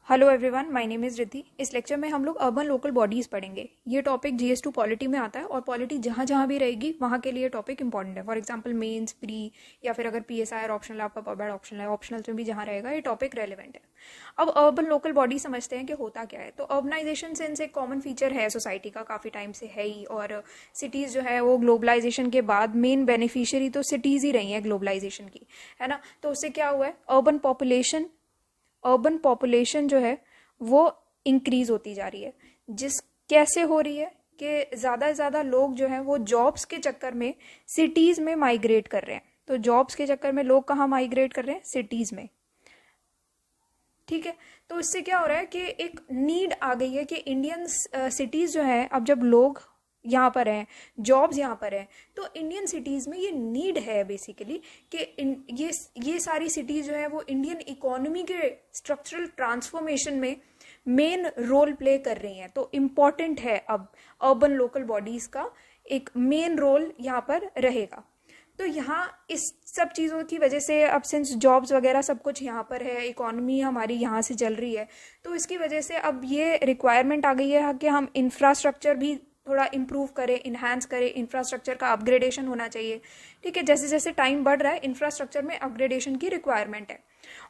Hello everyone, my name is Riddhi. इस lecture में हम लोग अर्बन लोकल बॉडीज़ पढ़ेंगे। ये टॉपिक जीएस2 पॉलिटी में आता है और पॉलिटी जहाँ जहाँ भी रहेगी वहाँ के लिए टॉपिक इंपॉर्टेंट है। फॉर एग्जांपल मेंस, प्री या फिर अगर पीएसआई और ऑप्शनल आपका पब्लिक ऑप्शनल है, ऑप्शनल्स में भी जहाँ रहेगा ये टॉपिक रेलिवेंट है। अब अर्बन लोकल बॉडी समझते हैं कि होता क्या है। तो अर्बनाइजेशन सेंस एक कॉमन फीचर है सोसाइटी का, काफ़ी टाइम से है ही। और सिटीज़ जो है वो ग्लोबलाइजेशन के बाद मेन बेनिफिशियरी तो सिटीज़ ही रही हैं ग्लोबलाइजेशन की, है ना। तो उससे क्या हुआ है, अर्बन पॉपुलेशन जो है वो इंक्रीज होती जा रही है। जिस कैसे हो रही है कि ज़्यादा से ज़्यादा लोग जो हैं वो जॉब्स के चक्कर में सिटीज़ में माइग्रेट कर रहे हैं। तो जॉब्स के चक्कर में लोग कहाँ माइग्रेट कर रहे हैं? सिटीज़ में। ठीक है, तो इससे क्या हो रहा है कि एक नीड आ गई है कि इंडियन सिटीज़ जो है, अब जब लोग यहाँ पर हैं, जॉब्स यहाँ पर हैं, तो इंडियन सिटीज़ में ये नीड है बेसिकली कि ये सारी सिटीज़ जो है वो इंडियन इकोनॉमी के स्ट्रक्चरल ट्रांसफॉर्मेशन में मेन रोल प्ले कर रही हैं। तो इम्पॉर्टेंट है अब अर्बन लोकल बॉडीज़ का एक मेन रोल यहाँ पर रहेगा। तो यहाँ इस सब चीज़ों की वजह से अब सिंस जॉब्स वगैरह सब कुछ यहाँ पर है, इकोनॉमी हमारी यहाँ से चल रही है, तो इसकी वजह से अब ये रिक्वायरमेंट आ गई है कि हम इंफ्रास्ट्रक्चर भी थोड़ा इम्प्रूव करें, इन्हांस करें। इंफ्रास्ट्रक्चर का अपग्रेडेशन होना चाहिए। ठीक है, जैसे जैसे टाइम बढ़ रहा है इंफ्रास्ट्रक्चर में अपग्रेडेशन की रिक्वायरमेंट है।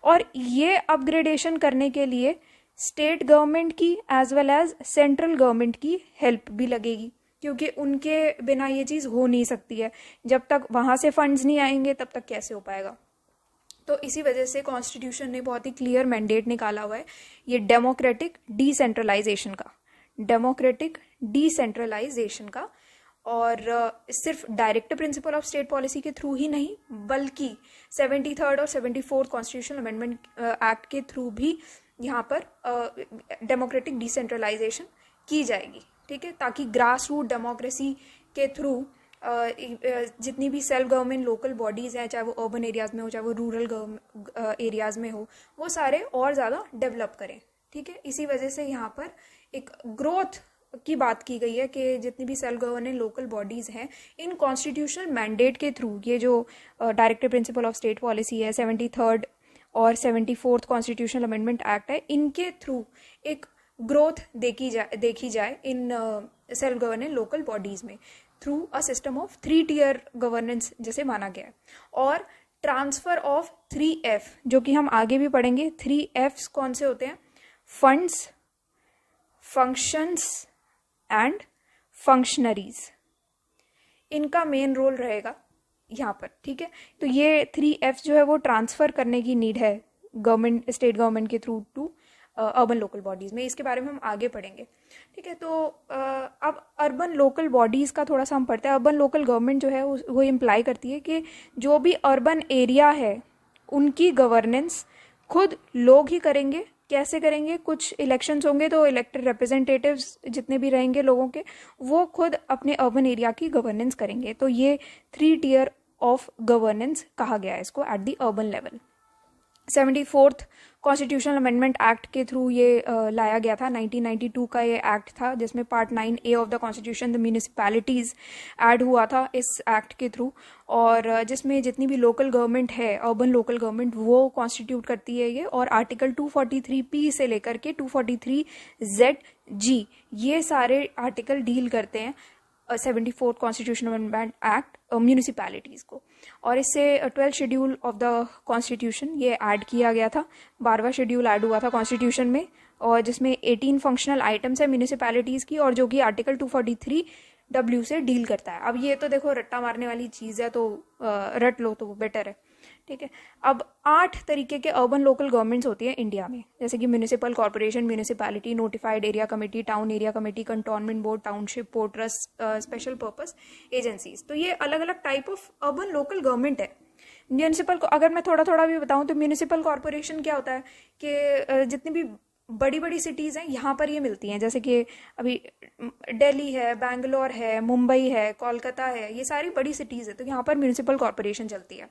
और ये अपग्रेडेशन करने के लिए स्टेट गवर्नमेंट की as well as central government की हेल्प भी लगेगी, क्योंकि उनके बिना ये चीज़ हो नहीं सकती है। जब तक वहाँ से फंड्स नहीं आएंगे तब तक कैसे हो पाएगा। तो इसी वजह से कॉन्स्टिट्यूशन ने बहुत ही क्लियर मैंडेट निकाला हुआ है ये डेमोक्रेटिक डिसेंट्रलाइजेशन का। और सिर्फ direct principle of state policy के थ्रू ही नहीं, बल्कि 73rd और 74th कॉन्स्टिट्यूशनल अमेंडमेंट एक्ट के थ्रू भी यहाँ पर डेमोक्रेटिक डिसेंट्रलाइजेशन की जाएगी। ठीक है, ताकि ग्रास रूट डेमोक्रेसी के थ्रू जितनी भी सेल्फ गवर्नमेंट लोकल बॉडीज़ हैं, चाहे वो अर्बन एरियाज़ में हो चाहे वो रूरल एरियाज़ में हो, वो सारे और ज़्यादा डेवलप करें। ठीक है, इसी वजह से यहाँ पर एक ग्रोथ की बात की गई है कि जितनी भी सेल्फ गवर्निंग लोकल बॉडीज़ हैं, इन कॉन्स्टिट्यूशनल मैंडेट के थ्रू ये जो directive principle of state policy है, 73rd और 74th कॉन्स्टिट्यूशनल अमेंडमेंट एक्ट है, इनके थ्रू एक ग्रोथ देखी जाए in self governing local bodies में through a system of 3 tier governance जैसे माना गया है। और ट्रांसफर ऑफ 3F जो कि हम आगे भी पढ़ेंगे। 3Fs कौन से होते हैं? Funds, functions and functionaries. इनका मेन रोल रहेगा यहाँ पर। ठीक है, तो ये 3F जो है वो ट्रांसफर करने की नीड है गवर्नमेंट, स्टेट गवर्नमेंट के through to urban local bodies में। इसके बारे में हम आगे पढ़ेंगे। ठीक है, तो अब अर्बन लोकल बॉडीज़ का थोड़ा सा हम पढ़ते हैं। अर्बन लोकल गवर्नमेंट जो है वो इम्प्लाई करती है कि जो भी अर्बन एरिया है उनकी गवर्नेंस खुद लोग ही करेंगे। कैसे करेंगे? कुछ इलेक्शंस होंगे तो इलेक्टेड रिप्रेजेंटेटिव्स जितने भी रहेंगे लोगों के, वो खुद अपने अर्बन एरिया की गवर्नेंस करेंगे। तो ये 3 टियर ऑफ गवर्नेंस कहा गया है इसको at the urban level. 74th constitutional amendment act के थ्रू ये लाया गया था। 1992 का ये एक्ट था, जिसमें part 9A of the constitution the municipalities add हुआ था इस एक्ट के थ्रू। और जिसमें जितनी भी लोकल गवर्नमेंट है, अर्बन लोकल गवर्नमेंट, वो कॉन्स्टिट्यूट करती है ये। और आर्टिकल 243P से लेकर के 243ZG ये सारे आर्टिकल डील करते हैं 74th constitutional amendment act municipalities को। और इससे 12th schedule of the constitution ये ऐड किया गया था। 12वां शेड्यूल ऐड हुआ था कॉन्स्टिट्यूशन में, और जिसमें 18 फंक्शनल आइटम्स है म्यूनिसिपैलिटीज़ की, और जो कि आर्टिकल 243W से डील करता है। अब ये तो देखो रट्टा मारने वाली चीज़ है, तो रट लो तो बेटर है। ठीक है, अब 8 तरीके के अर्बन लोकल गवर्नमेंट्स होती है इंडिया में, जैसे कि municipal corporation, municipality, notified area committee, town area committee, cantonment board, township, port trust, special purpose agencies. तो ये अलग अलग type of urban local government है। म्यूनिसिपल को अगर मैं थोड़ा थोड़ा भी बताऊं तो म्यूनिसिपल कॉर्पोरेशन क्या होता है कि जितनी भी बड़ी बड़ी सिटीज़ हैं यहाँ पर ये मिलती हैं, जैसे कि अभी दिल्ली है, बैंगलोर है, मुंबई है, कोलकाता है, ये सारी बड़ी सिटीज़ है, तो यहाँ पर म्यूनिसिपल कॉर्पोरेशन चलती है।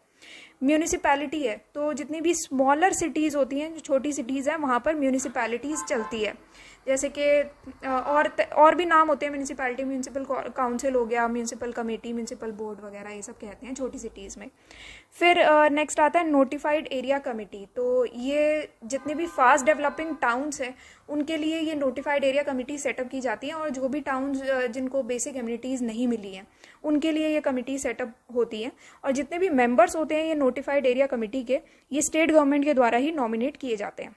म्यूनिसिपैलिटी है तो जितनी भी स्मॉलर सिटीज़ होती हैं, जो छोटी सिटीज़ हैं, वहाँ पर म्यूनिसिपैलिटीज़ चलती है। जैसे कि और भी नाम होते हैं म्यूनिसिपैलिटी, म्यूनिसिपल काउंसिल हो गया, म्यूनिसिपल कमेटी, म्यूनिसिपल बोर्ड वगैरह, ये सब कहते हैं छोटी सिटीज़ में। फिर नेक्स्ट आता है नोटिफाइड एरिया कमेटी। तो ये जितने भी फास्ट डेवलपिंग टाउन्स हैं उनके लिए ये नोटिफाइड एरिया कमेटी सेटअप की जाती है, और जो भी टाउन्स जिनको बेसिक एमिनिटीज़ नहीं मिली हैं उनके लिए ये कमेटी सेटअप होती है। और जितने भी मेंबर्स होते हैं ये नोटिफाइड एरिया कमेटी के, ये स्टेट गवर्नमेंट के द्वारा ही नॉमिनेट किए जाते हैं।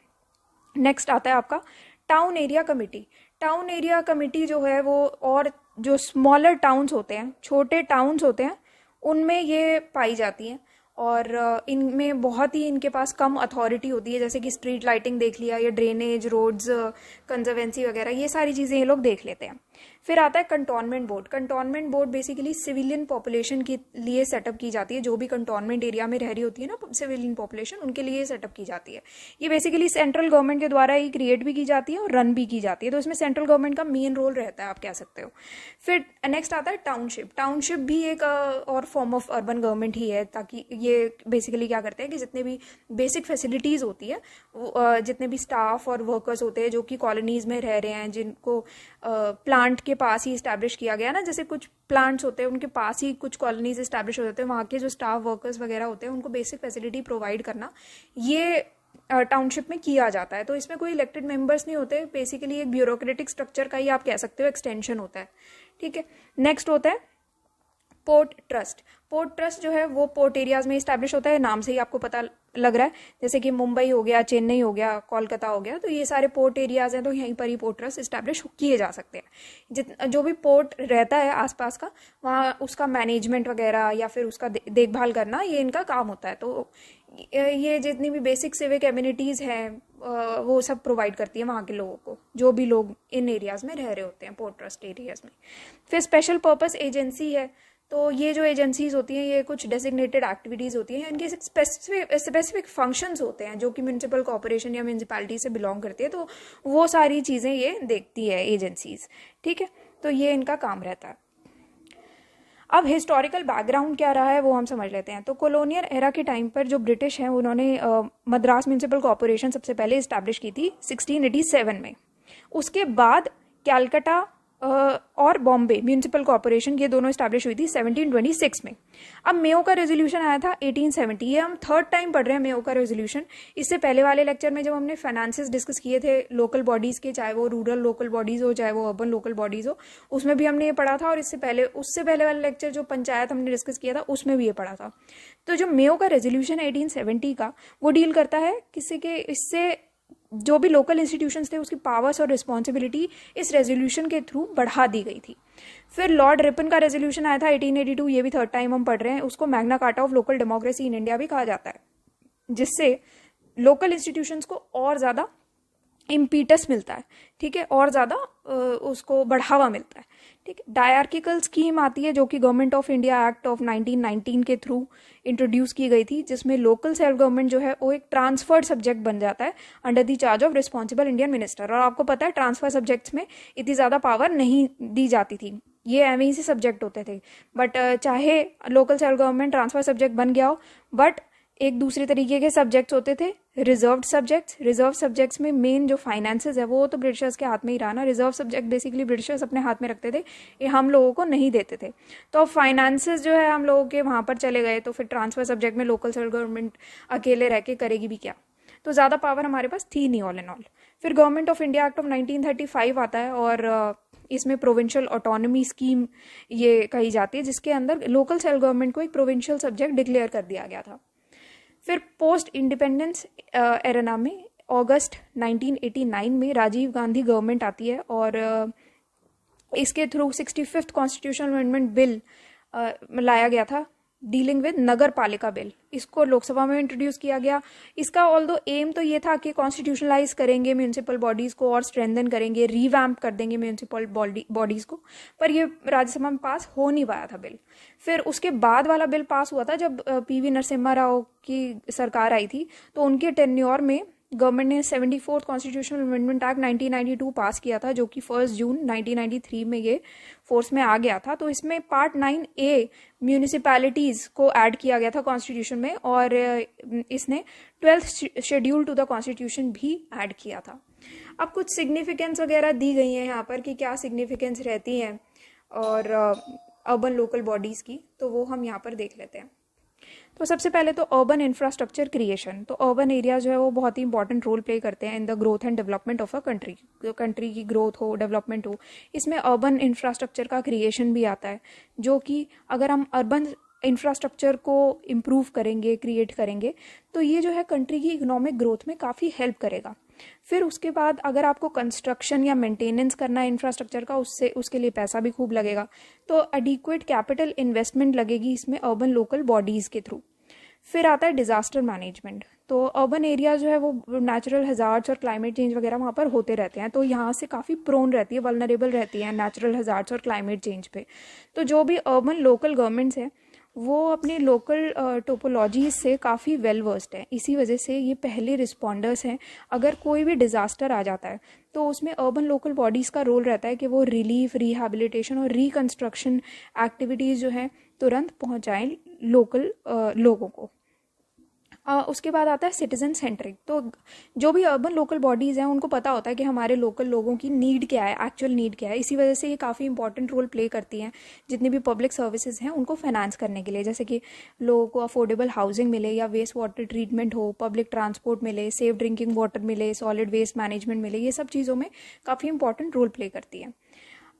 नेक्स्ट आता है आपका town area committee. Town area committee जो है वो, और जो स्मॉलर टाउन्स होते हैं, छोटे टाउन्स होते हैं, उनमें ये पाई जाती हैं, और इनमें बहुत ही इनके पास कम अथॉरिटी होती है। जैसे कि स्ट्रीट लाइटिंग देख लिया, या ड्रेनेज, रोड्स, कंजर्वेंसी वगैरह, ये सारी चीज़ें ये लोग देख लेते हैं। फिर आता है cantonment board. Cantonment board basically civilian population के लिए सेटअप की जाती है। जो भी कंटोनमेंट एरिया में रह रही होती है ना सिविलियन पॉपुलेशन, उनके लिए सेटअप की जाती है। ये बेसिकली सेंट्रल गवर्नमेंट के द्वारा ही क्रिएट भी की जाती है और रन भी की जाती है, तो इसमें सेंट्रल गवर्नमेंट का मेन रोल रहता है, आप कह सकते हो। फिर नेक्स्ट आता है टाउनशिप। टाउनशिप भी एक और फॉर्म ऑफ अर्बन गवर्नमेंट ही है, ताकि ये बेसिकली क्या करते हैं कि जितने भी बेसिक फैसिलिटीज़ होती है, जितने भी स्टाफ और वर्कर्स होते हैं जो कि कॉलोनीज़ में रह रहे हैं, जिनको प्लांट के पास ही इस्टेब्लिश किया गया ना, जैसे कुछ प्लांट्स होते हैं उनके पास ही कुछ कॉलोनीज इस्टेब्लिश हो जाते हैं, वहाँ के जो स्टाफ वर्कर्स वगैरह होते हैं उनको बेसिक फैसिलिटी प्रोवाइड करना, ये टाउनशिप में किया जाता है। तो इसमें कोई इलेक्टेड मेंबर्स नहीं होते, बेसिकली एक ब्यूरोक्रेटिक स्ट्रक्चर का ही आप कह सकते हो एक्सटेंशन होता है। ठीक है, नेक्स्ट होता है पोर्ट ट्रस्ट। पोर्ट ट्रस्ट जो है वो पोर्ट एरियाज में इस्टेब्लिश होता है, नाम से ही आपको पता लग रहा है, जैसे कि मुंबई हो गया, चेन्नई हो गया, कोलकाता हो गया, तो ये सारे पोर्ट एरियाज हैं, तो यहीं पर ही पोर्ट ट्रस्ट इस्टेब्लिश किए जा सकते हैं। जो भी पोर्ट रहता है आसपास का, वहाँ उसका मैनेजमेंट वगैरह या फिर उसका देखभाल करना, ये इनका काम होता है। तो ये जितनी भी बेसिक सिविक एमिनिटीज़ हैं वो सब प्रोवाइड करती है वहाँ के लोगों को, जो भी लोग इन एरियाज़ में रह रहे होते हैं, पोर्ट ट्रस्ट एरियाज़ में। फिर स्पेशल पर्पस एजेंसी है। तो ये जो एजेंसीज होती हैं ये कुछ डेजिग्नेटेड एक्टिविटीज़ होती हैं, इनके स्पेसिफिक फंक्शंस होते हैं जो कि म्यूनिसिपल कॉर्पोरेशन या म्यूनिसिपैलिटी से बिलोंग करती है, तो वो सारी चीज़ें ये देखती है एजेंसीज। ठीक है, तो ये इनका काम रहता है। अब हिस्टोरिकल बैकग्राउंड क्या रहा है वो हम समझ लेते हैं। तो कॉलोनियल एरा के टाइम पर जो ब्रिटिश हैं उन्होंने मद्रास म्यूनिसिपल कॉर्पोरेशन सबसे पहले इस्टेब्लिश की थी 1687 में। उसके बाद कैलकाटा और बॉम्बे म्यूनिसिपल कॉर्पोरेशन, ये दोनों इस्टेब्लिश हुई थी 1726 में। अब मेयो का रेजोल्यूशन आया था 1870। ये हम थर्ड टाइम पढ़ रहे हैं मेयो का रेजोल्यूशन। इससे पहले वाले लेक्चर में जब हमने फाइनेंसेस डिस्कस किए थे लोकल बॉडीज़ के, चाहे वो रूरल लोकल बॉडीज़ हो चाहे वो अर्बन लोकल बॉडीज़ हो, उसमें भी हमने ये पढ़ा था। और उससे पहले वाला लेक्चर जो पंचायत हमने डिस्कस किया था उसमें भी ये पढ़ा था। तो जो मेयो का रेजोल्यूशन है 1870 का, वो डील करता है किसी के, इससे जो भी लोकल इंस्टीट्यूशंस थे उसकी पावर्स और रिस्पॉन्सिबिलिटी इस रेजोल्यूशन के थ्रू बढ़ा दी गई थी। फिर लॉर्ड रिपन का रेजोल्यूशन आया था 1882, ये भी थर्ड टाइम हम पढ़ रहे हैं। उसको Magna carta of local democracy in India भी कहा जाता है, जिससे लोकल इंस्टीट्यूशंस को और ज़्यादा इम्पीटस मिलता है। ठीक है, और ज़्यादा उसको बढ़ावा मिलता है। ठीक है, डायर्किकल स्कीम आती है जो कि government of India act of 1919 के थ्रू इंट्रोड्यूस की गई थी, जिसमें लोकल सेल्फ गवर्नमेंट जो है वो एक ट्रांसफर्ड सब्जेक्ट बन जाता है under the charge of responsible Indian minister. और आपको पता है ट्रांसफर सब्जेक्ट्स में इतनी ज़्यादा पावर नहीं दी जाती थी, ये एवं से सब्जेक्ट होते थे। बट चाहे local self government transfer subject बन गया हो, बट एक दूसरे तरीके के सब्जेक्ट्स होते थे रिजर्व्ड सब्जेक्ट्स। रिजर्व सब्जेक्ट्स में मेन जो फाइनेंसेस है वो तो ब्रिटिशर्स के हाथ में ही रहा ना। रिजर्व सब्जेक्ट बेसिकली ब्रिटिशर्स अपने हाथ में रखते थे, ये हम लोगों को नहीं देते थे। तो अब फाइनेंसेस जो है हम लोगों के वहाँ पर चले गए, तो फिर ट्रांसफर सब्जेक्ट में लोकल सेल्फ गवर्नमेंट अकेले रह के करेगी भी क्या, तो ज़्यादा पावर हमारे पास थी नहीं ऑल एंड ऑल। फिर government of India act of 1935 आता है, और इसमें प्रोविंशियल ऑटोनॉमी स्कीम ये कही जाती है, जिसके अंदर लोकल सेल्फ गवर्नमेंट को एक प्रोविंशियल सब्जेक्ट डिक्लेयर कर दिया गया था। फिर पोस्ट इंडिपेंडेंस एरा में अगस्त 1989 में राजीव गांधी गवर्नमेंट आती है, और इसके through 65th constitutional amendment bill लाया गया था डीलिंग विद नगर पालिका बिल। इसको लोकसभा में इंट्रोड्यूस किया गया। इसका ऑल्दो एम तो ये था कि कॉन्स्टिट्यूशनलाइज करेंगे म्यूनिसिपल बॉडीज़ को और स्ट्रेंथन करेंगे, रीवैम्प कर देंगे म्यूनिसिपल बॉडीज़ को, पर ये राज्यसभा में पास हो नहीं पाया था बिल। फिर उसके बाद वाला बिल पास हुआ था जब पीवी नरसिम्हा राव की सरकार आई थी, तो उनके टेन्योर में गवर्नमेंट ने 74th कॉन्स्टिट्यूशनल अमेंडमेंट एक्ट 1992 पास किया था, जो कि 1 जून 1993 में ये फोर्स में आ गया था। तो इसमें पार्ट 9A म्यूनिसिपैलिटीज़ को ऐड किया गया था कॉन्स्टिट्यूशन में, और इसने 12th schedule to the constitution भी ऐड किया था। अब कुछ सिग्निफिकेंस वगैरह दी गई हैं यहाँ पर कि क्या सिग्निफिकेंस रहती हैं और अर्बन लोकल बॉडीज़ की, तो वो हम यहाँ पर देख लेते हैं। तो सबसे पहले तो अर्बन इंफ्रास्ट्रक्चर क्रिएशन। तो अर्बन एरिया जो है वो बहुत ही इंपॉर्टेंट रोल प्ले करते हैं in the growth and development of a country. Country की ग्रोथ हो, डेवलपमेंट हो, इसमें अर्बन इंफ्रास्ट्रक्चर का क्रिएशन भी आता है, जो कि अगर हम अर्बन इंफ्रास्ट्रक्चर को इम्प्रूव करेंगे, क्रिएट करेंगे, तो ये जो है कंट्री की इकोनॉमिक ग्रोथ में काफ़ी हेल्प करेगा। फिर उसके बाद अगर आपको कंस्ट्रक्शन या मेंटेनेंस करना है इंफ्रास्ट्रक्चर का, उसके लिए पैसा भी खूब लगेगा, तो एडिक्वेट कैपिटल इन्वेस्टमेंट लगेगी इसमें अर्बन लोकल बॉडीज़ के थ्रू। फिर आता है डिजास्टर मैनेजमेंट। तो अर्बन एरिया जो है वो नेचुरल हजार्ड्स और क्लाइमेट चेंज वगैरह वहाँ पर होते रहते हैं, तो यहाँ से काफ़ी प्रोन रहती है, वल्नरेबल रहती है नेचुरल हजार्ड्स और क्लाइमेट चेंज पे। तो जो भी अर्बन लोकल गवर्नमेंट्स हैं वो अपने लोकल टोपोलॉजीज से काफ़ी वेल वर्स्ड है, इसी वजह से ये पहले रिस्पॉन्डर्स हैं। अगर कोई भी डिज़ास्टर आ जाता है तो उसमें अर्बन लोकल बॉडीज़ का रोल रहता है कि वो रिलीफ, रिहैबिलिटेशन और रिकंस्ट्रक्शन एक्टिविटीज़ जो हैं तुरंत पहुंचाएं लोकल लोगों को। उसके बाद आता है सिटीजन सेंट्रिक। तो जो भी अर्बन लोकल बॉडीज़ हैं उनको पता होता है कि हमारे लोकल लोगों की नीड क्या है, एक्चुअल नीड क्या है, इसी वजह से ये काफ़ी इंपॉर्टेंट रोल प्ले करती हैं जितनी भी पब्लिक सर्विसेज हैं उनको फाइनेंस करने के लिए, जैसे कि लोगों को अफोर्डेबल हाउसिंग मिले या वेस्ट वाटर ट्रीटमेंट हो, पब्लिक ट्रांसपोर्ट मिले, सेफ ड्रिंकिंग वाटर मिले, सॉलिड वेस्ट मैनेजमेंट मिले, ये सब चीज़ों में काफ़ी इंपॉर्टेंट रोल प्ले करती है।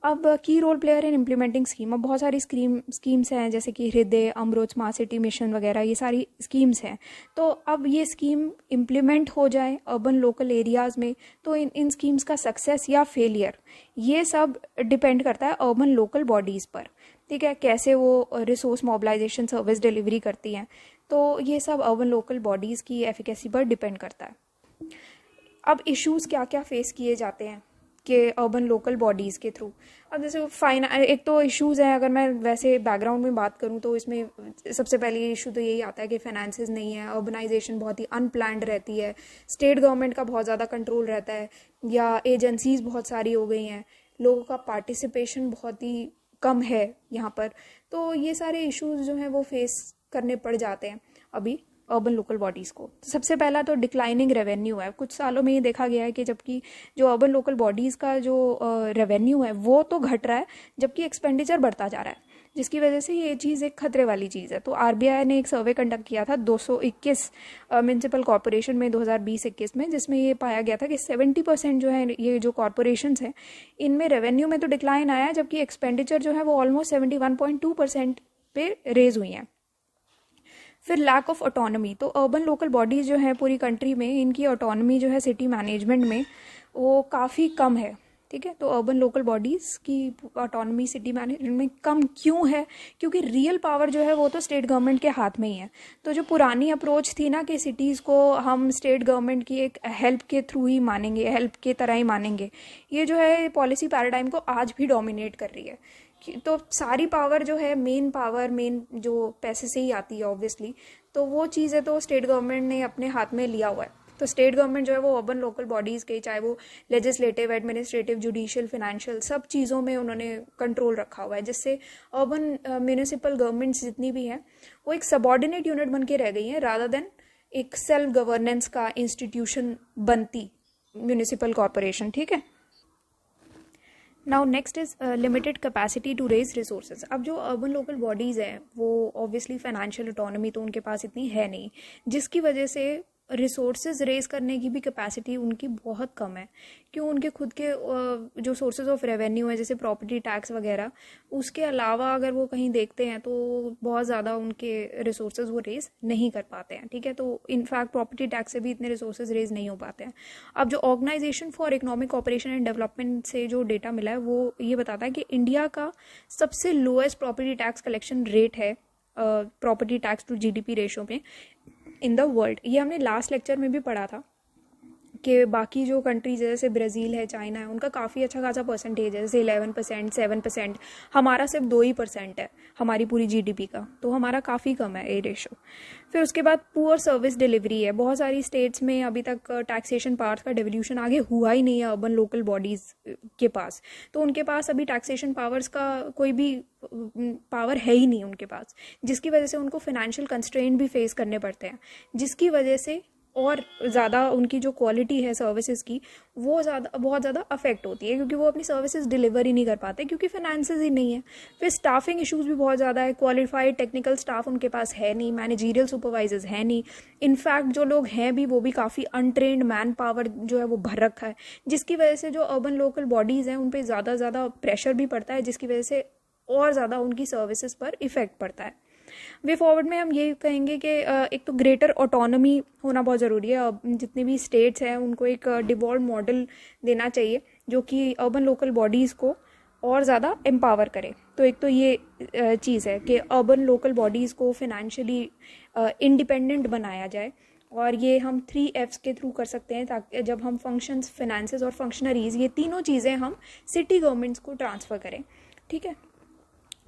अब key role player in implementing scheme. अब बहुत सारी स्कीम्स हैं जैसे कि हृदय, अमृत, स्मार्ट सिटी मिशन वगैरह, ये सारी स्कीम्स हैं। तो अब ये स्कीम इम्प्लीमेंट हो जाए अर्बन लोकल एरियाज़ में, तो इन स्कीम्स का सक्सेस या फेलियर ये सब डिपेंड करता है अर्बन लोकल बॉडीज़ पर, ठीक है, कैसे वो रिसोर्स मोबिलाइजेशन सर्विस डिलीवरी करती हैं। तो ये सब अर्बन लोकल बॉडीज़ की एफिकेसी पर डिपेंड करता है। अब इश्यूज़ क्या क्या फेस किए जाते हैं कि अर्बन लोकल बॉडीज़ के थ्रू। अब जैसे एक तो इश्यूज़ हैं, अगर मैं वैसे बैकग्राउंड में बात करूं तो इसमें सबसे पहले इशू तो यही आता है कि फाइनेंसेस नहीं है, अर्बनाइजेशन बहुत ही अनप्लान्ड रहती है, स्टेट गवर्नमेंट का बहुत ज़्यादा कंट्रोल रहता है, या एजेंसीज़ बहुत सारी हो गई हैं, लोगों का पार्टिसिपेशन बहुत ही कम है यहाँ पर। तो ये सारे इश्यूज़ जो हैं वो फेस करने पड़ जाते हैं अभी अर्बन लोकल बॉडीज़ को। तो सबसे पहला तो डिक्लाइनिंग रेवेन्यू है। कुछ सालों में ये देखा गया है कि जबकि जो अर्बन लोकल बॉडीज़ का जो रेवेन्यू है वो तो घट रहा है, जबकि एक्सपेंडिचर बढ़ता जा रहा है, जिसकी वजह से ये चीज़ एक खतरे वाली चीज़ है। तो आरबीआई ने एक सर्वे कंडक्ट किया था 221 म्यूनसिपल कॉरपोरेशन में 2020-21 में, जिसमें ये पाया गया था कि 70% जो है ये जो कॉरपोरेशंस हैं इनमें रेवेन्यू में तो डिक्लाइन आया है, जबकि एक्सपेंडिचर जो है वो ऑलमोस्ट 71.2% पे रेज हुई हैं। फिर लैक ऑफ ऑटोनॉमी। तो अर्बन लोकल बॉडीज़ जो है पूरी कंट्री में, इनकी ऑटोनॉमी जो है सिटी मैनेजमेंट में वो काफ़ी कम है, ठीक है। तो अर्बन लोकल बॉडीज़ की ऑटोनॉमी सिटी मैनेजमेंट में कम क्यों है? क्योंकि रियल पावर जो है वो तो स्टेट गवर्नमेंट के हाथ में ही है। तो जो पुरानी अप्रोच थी ना कि सिटीज़ को हम स्टेट गवर्नमेंट की एक हेल्प के थ्रू ही मानेंगे, हेल्प के तरह ही मानेंगे, ये जो है पॉलिसी पैराडाइम को आज भी डोमिनेट कर रही है। तो सारी पावर जो है मेन जो पैसे से ही आती है ऑब्वियसली, तो वो चीज़ें तो स्टेट गवर्नमेंट ने अपने हाथ में लिया हुआ है। तो स्टेट गवर्नमेंट जो है वो अर्बन लोकल बॉडीज़ के, चाहे वो लेजिस्लेटिव, एडमिनिस्ट्रेटिव, जुडिशियल, फाइनेंशियल, सब चीज़ों में उन्होंने कंट्रोल रखा हुआ है, जिससे अर्बन म्यूनिसिपल गवर्नमेंट्स जितनी भी हैं वो एक सबऑर्डिनेट यूनिट बन के रह गई हैं, रादर देन एक सेल्फ गवर्नेंस का इंस्टीट्यूशन बनती म्यूनिसिपल कॉरपोरेशन, ठीक है। Now next is limited capacity to raise resources. अब जो अर्बन लोकल बॉडीज़ हैं वो ऑब्वियसली फाइनेंशियल ऑटोनॉमी तो उनके पास इतनी है नहीं, जिसकी वजह से रिसोर्सेज रेज करने की भी कैपेसिटी उनकी बहुत कम है। क्यों? उनके खुद के जो सोर्सेज ऑफ रेवेन्यू है जैसे प्रॉपर्टी टैक्स वगैरह, उसके अलावा अगर वो कहीं देखते हैं तो बहुत ज़्यादा उनके रिसोर्सेज वो रेज नहीं कर पाते हैं, ठीक है। तो इनफैक्ट प्रॉपर्टी टैक्स से भी इतने रिसोर्सेज रेज नहीं हो पाते हैं। अब जो Organisation for Economic Cooperation and Development से जो डेटा मिला है वो ये बताता है कि इंडिया का सबसे lowest property tax collection rate है property tax to GDP ratio में इन द वर्ल्ड। ये हमने लास्ट लेक्चर में भी पढ़ा था। कि बाकी जो कंट्रीज है जैसे ब्राज़ील है, चाइना है, उनका काफ़ी अच्छा खासा परसेंटेज है, जैसे 11%, 7%। हमारा सिर्फ 2% है हमारी पूरी जीडीपी का, तो हमारा काफ़ी कम है ये रेशो। फिर उसके बाद पुअर सर्विस डिलीवरी है। बहुत सारी स्टेट्स में अभी तक टैक्सेशन पावर्स का डिवोल्यूशन आगे हुआ ही नहीं है अर्बन लोकल बॉडीज़ के पास, तो उनके पास अभी टैक्सेशन पावर्स का कोई भी पावर है ही नहीं उनके पास, जिसकी वजह से उनको फाइनेंशियल कंस्ट्रेंट भी फेस करने पड़ते हैं, जिसकी वजह से और ज़्यादा उनकी जो क्वालिटी है सर्विसेज की वो बहुत ज़्यादा अफेक्ट होती है, क्योंकि वो अपनी सर्विसेज डिलीवर ही नहीं कर पाते क्योंकि फाइनेंसेस ही नहीं है। फिर स्टाफिंग इश्यूज भी बहुत ज़्यादा है, क्वालिफाइड टेक्निकल स्टाफ उनके पास है नहीं, मैनेजरियल सुपरवाइजर्स है नहीं। इनफैक्ट जो लोग हैं भी वो भी काफ़ी अनट्रेंड मैन पावर जो है वो भर रखा है, जिसकी वजह से जो अर्बन लोकल बॉडीज़ हैं उन पर ज़्यादा प्रेशर भी पड़ता है, जिसकी वजह से और ज़्यादा उनकी सर्विसेज पर इफेक्ट पड़ता है। वे फॉरवर्ड में हम ये कहेंगे कि एक तो ग्रेटर ऑटोनॉमी होना बहुत ज़रूरी है। जितने भी स्टेट्स हैं उनको एक डिवॉल्व मॉडल देना चाहिए जो कि अर्बन लोकल बॉडीज़ को और ज़्यादा एम्पावर करे। तो एक तो ये चीज़ है कि अर्बन लोकल बॉडीज़ को फिनेंशियली इंडिपेंडेंट बनाया जाए, और ये हम 3 F's के थ्रू कर सकते हैं, ताकि जब हम फंक्शंस, फिनेंसेस और फंक्शनरीज, ये तीनों चीज़ें हम सिटी गवर्नमेंट्स को ट्रांसफ़र करें। ठीक है,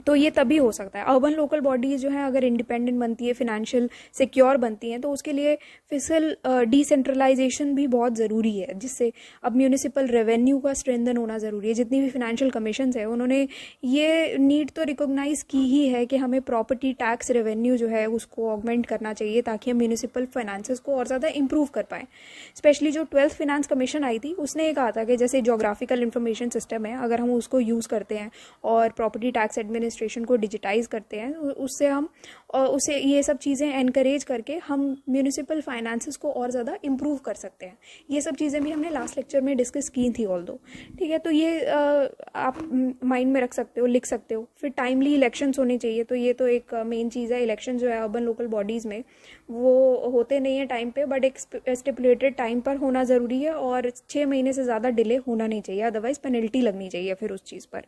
तो ये तभी हो सकता है। अर्बन लोकल बॉडीज़ जो है अगर इंडिपेंडेंट बनती है, फिनेंशियल सिक्योर बनती हैं, तो उसके लिए फिजिकल डिसेंट्रलाइजेशन भी बहुत ज़रूरी है, जिससे अब म्यूनिसिपल रेवेन्यू का स्ट्रेंथन होना ज़रूरी है। जितनी भी फिनेंशियल कमीशंस है उन्होंने ये नीड तो रिकॉग्नाइज़ की ही है कि हमें प्रॉपर्टी टैक्स रेवेन्यू जो है उसको ऑगमेंट करना चाहिए, ताकि हम म्यूनिसिपल फाइनेंसेस को और ज़्यादा इंप्रूव कर पाएँ। स्पेशली जो 12th फाइनेंस कमीशन आई थी उसने ये कहा था कि जैसे जोग्राफिकल इंफॉर्मेशन सिस्टम है, अगर हम उसको यूज़ करते हैं और प्रॉपर्टी टैक्स एडमिनिस्ट्रेशन को डिजिटाइज करते हैं, उससे हम उसे ये सब चीज़ें एनकरेज करके हम म्यूनिसिपल फाइनेंसेस को और ज़्यादा इम्प्रूव कर सकते हैं। ये सब चीज़ें भी हमने लास्ट लेक्चर में डिस्कस की थी ऑल दो। ठीक है, तो ये आप माइंड में रख सकते हो, लिख सकते हो। फिर टाइमली इलेक्शंस होने चाहिए, तो ये तो एक मेन चीज़ है। इलेक्शन जो है अर्बन लोकल बॉडीज़ में वो होते नहीं है टाइम पे, बट एक स्टिपुलेटेड टाइम पर होना ज़रूरी है, और 6 महीने से ज़्यादा डिले होना नहीं चाहिए, अदरवाइज पेनल्टी लगनी चाहिए फिर उस चीज़ पर।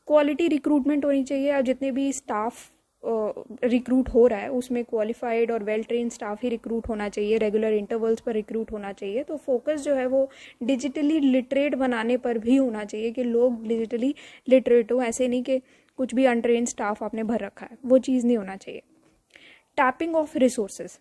क्वालिटी रिक्रूटमेंट होनी चाहिए। अब जितने भी स्टाफ रिक्रूट हो रहा है उसमें क्वालिफाइड और वेल ट्रेन स्टाफ ही रिक्रूट होना चाहिए, रेगुलर इंटरवल्स पर रिक्रूट होना चाहिए। तो फोकस जो है वो डिजिटली लिटरेट बनाने पर भी होना चाहिए, कि लोग डिजिटली लिटरेट हो, ऐसे नहीं कि कुछ भी अनट्रेन स्टाफ आपने भर रखा है, वो चीज़ नहीं होना चाहिए। टैपिंग ऑफ रिसोर्सेज,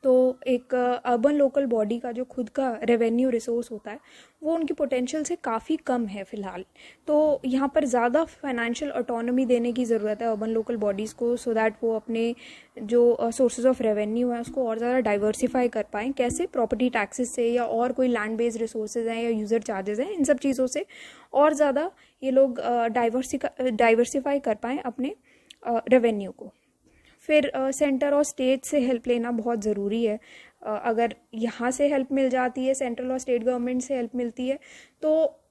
तो एक अर्बन लोकल बॉडी का जो खुद का रेवेन्यू रिसोर्स होता है वो उनकी पोटेंशियल से काफ़ी कम है फ़िलहाल। तो यहाँ पर ज़्यादा फाइनेंशियल ऑटोनॉमी देने की ज़रूरत है अर्बन लोकल बॉडीज़ को, सो दैट वो अपने जो सोर्सेज ऑफ रेवेन्यू है उसको और ज़्यादा डाइवर्सिफाई कर पाएँ। कैसे? प्रॉपर्टी टैक्सेस से, या और कोई लैंड बेस्ड रिसोर्सेज हैं या यूज़र चार्जेस हैं, इन सब चीज़ों से और ज़्यादा ये लोग डाइवर्सिफाई कर पाएँ अपने रेवेन्यू को। फिर सेंटर और स्टेट से हेल्प लेना बहुत ज़रूरी है। अगर यहाँ से हेल्प मिल जाती है, सेंट्रल और स्टेट गवर्नमेंट से हेल्प मिलती है, तो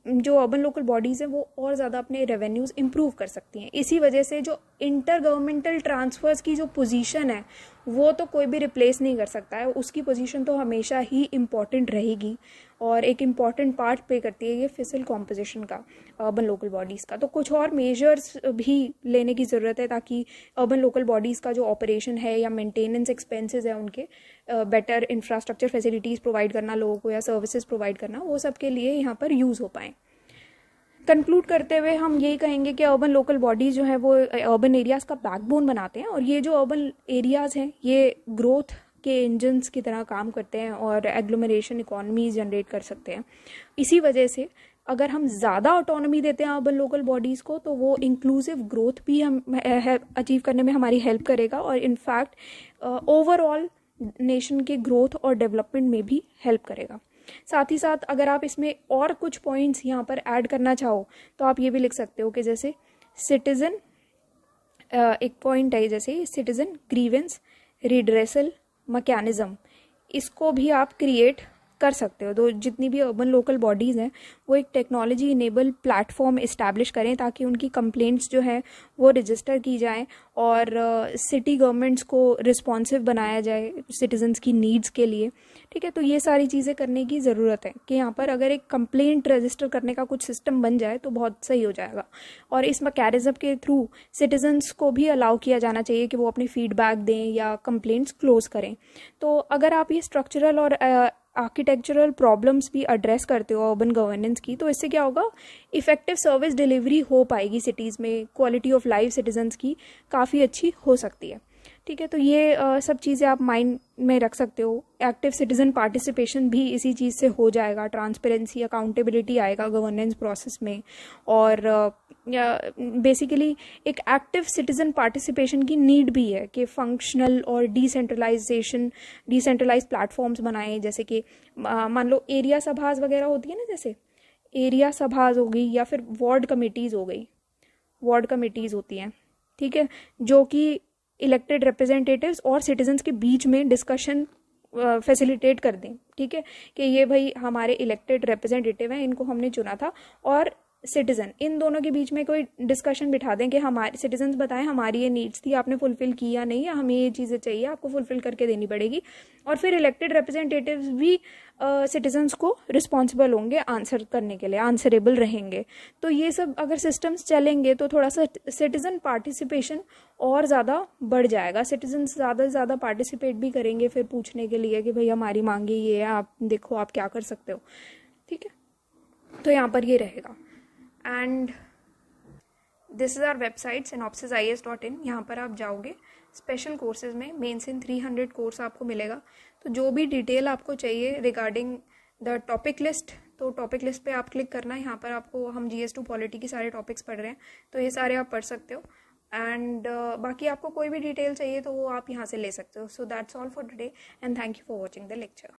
जो अर्बन लोकल बॉडीज़ हैं वो और ज़्यादा अपने रेवेन्यूज़ इंप्रूव कर सकती हैं। इसी वजह से जो इंटर गवर्नमेंटल ट्रांसफ़र्स की जो पोजीशन है वो तो कोई भी रिप्लेस नहीं कर सकता है, उसकी पोजीशन तो हमेशा ही इम्पॉर्टेंट रहेगी, और एक इम्पॉर्टेंट पार्ट प्ले करती है ये फिजिकल कॉम्पोजिशन का अर्बन लोकल बॉडीज़ का। तो कुछ और मेजर्स भी लेने की ज़रूरत है, ताकि अर्बन लोकल बॉडीज़ का जो ऑपरेशन है या मेंटेनेंस एक्सपेंसेस है उनके बेटर इंफ्रास्ट्रक्चर फैसिलिटीज़ प्रोवाइड करना लोगों को, या सर्विसेज प्रोवाइड करना, वो सब के लिए यहाँ पर यूज़ हो पाएँ। कंक्लूड करते हुए हम यही कहेंगे कि अर्बन लोकल बॉडीज़ जो है वो अर्बन एरियाज़ का बैकबोन बनाते हैं, और ये जो अर्बन एरियाज़ हैं ये ग्रोथ के इंजन्स की तरह काम करते हैं और एग्लोमरेशन इकोनॉमीज जनरेट कर सकते हैं। इसी वजह से अगर हम ज़्यादा ऑटोनॉमी देते हैं अर्बन लोकल बॉडीज़ को, तो वो इंक्लूसिव ग्रोथ भी हम अचीव करने में हमारी हेल्प करेगा, और इनफैक्ट ओवरऑल नेशन के ग्रोथ और डेवलपमेंट में भी हेल्प करेगा। साथ ही साथ अगर आप इसमें और कुछ पॉइंट्स यहाँ पर ऐड करना चाहो तो आप ये भी लिख सकते हो कि जैसे सिटीज़न, एक पॉइंट है जैसे सिटीज़न ग्रीवेंस रिड्रेसल मैकेनिज्म, इसको भी आप क्रिएट कर सकते हो। तो जितनी भी अर्बन लोकल बॉडीज़ हैं वो एक टेक्नोलॉजी इनेबल प्लेटफॉर्म इस्टेब्लिश करें, ताकि उनकी कंप्लेंट्स जो हैं वो रजिस्टर की जाएं, और सिटी गवर्नमेंट्स को रिस्पॉन्सिव बनाया जाए सिटीजन्स की नीड्स के लिए। ठीक है, तो ये सारी चीज़ें करने की ज़रूरत है, कि यहाँ पर अगर एक कंप्लेंट रजिस्टर करने का कुछ सिस्टम बन जाए तो बहुत सही हो जाएगा। और इस मैकेनिज्म के थ्रू सिटीजन्स को भी अलाउ किया जाना चाहिए कि वो अपने फीडबैक दें या कंप्लेंट्स क्लोज करें। तो अगर आप ये स्ट्रक्चरल और आर्किटेक्चरल प्रॉब्लम्स भी एड्रेस करते हो अर्बन गवर्नेंस की, तो इससे क्या होगा, इफेक्टिव सर्विस डिलीवरी हो पाएगी सिटीज़ में, क्वालिटी ऑफ लाइफ सिटीजन्स की काफ़ी अच्छी हो सकती है। ठीक है, तो ये सब चीज़ें आप माइंड में रख सकते हो। एक्टिव सिटीजन पार्टिसिपेशन भी इसी चीज़ से हो जाएगा, ट्रांसपेरेंसी अकाउंटेबिलिटी आएगा गवर्नेंस प्रोसेस में, और बेसिकली एक एक्टिव सिटीजन पार्टिसिपेशन की नीड भी है कि फंक्शनल और डिसेंट्रलाइज प्लेटफॉर्म्स बनाएं, जैसे कि मान लो एरिया सभाज वगैरह होती है ना, जैसे एरिया सभाज हो गई या फिर वार्ड कमिटीज़ हो गई, वार्ड कमिटीज़ होती हैं, ठीक है, जो कि इलेक्टेड रिप्रेजेंटेटिव्स और सिटीजन्स के बीच में डिस्कशन फैसिलिटेट कर दें। ठीक है, कि ये भाई हमारे इलेक्टेड रिप्रेजेंटेटिव हैं, इनको हमने चुना था, और सिटीजन, इन दोनों के बीच में कोई डिस्कशन बिठा दें कि हमारे सिटीजन्स बताएं हमारी ये नीड्स थी, आपने फुलफिल की या नहीं, या हमें ये चीज़ें चाहिए, आपको फुलफिल करके देनी पड़ेगी। और फिर इलेक्टेड रिप्रेजेंटेटिव्स भी सिटीजन्स को रिस्पॉन्सिबल होंगे आंसर करने के लिए, आंसरेबल रहेंगे। तो ये सब अगर सिस्टम्स चलेंगे तो थोड़ा सा सिटीजन पार्टिसिपेशन और ज़्यादा बढ़ जाएगा, सिटीजन्स ज़्यादा से ज़्यादा पार्टिसिपेट भी करेंगे फिर पूछने के लिए कि भाई हमारी मांगे ये है, आप देखो आप क्या कर सकते हो। ठीक है, तो यहाँ पर ये रहेगा। And this is our website synopsisis.in। यहाँ पर आप जाओगे, स्पेशल कोर्सेज में मेंस इन 300 कोर्स आपको मिलेगा। तो जो भी डिटेल आपको चाहिए रिगार्डिंग द टॉपिक लिस्ट, तो टॉपिक लिस्ट पे आप क्लिक करना है। यहाँ पर आपको हम GS2 पॉलिटी के सारे टॉपिक्स पढ़ रहे हैं, तो ये सारे आप पढ़ सकते हो। एंड बाकी आपको कोई भी डिटेल चाहिए तो वो आप यहाँ से ले सकते हो। So that's all for today and thank you for watching the lecture.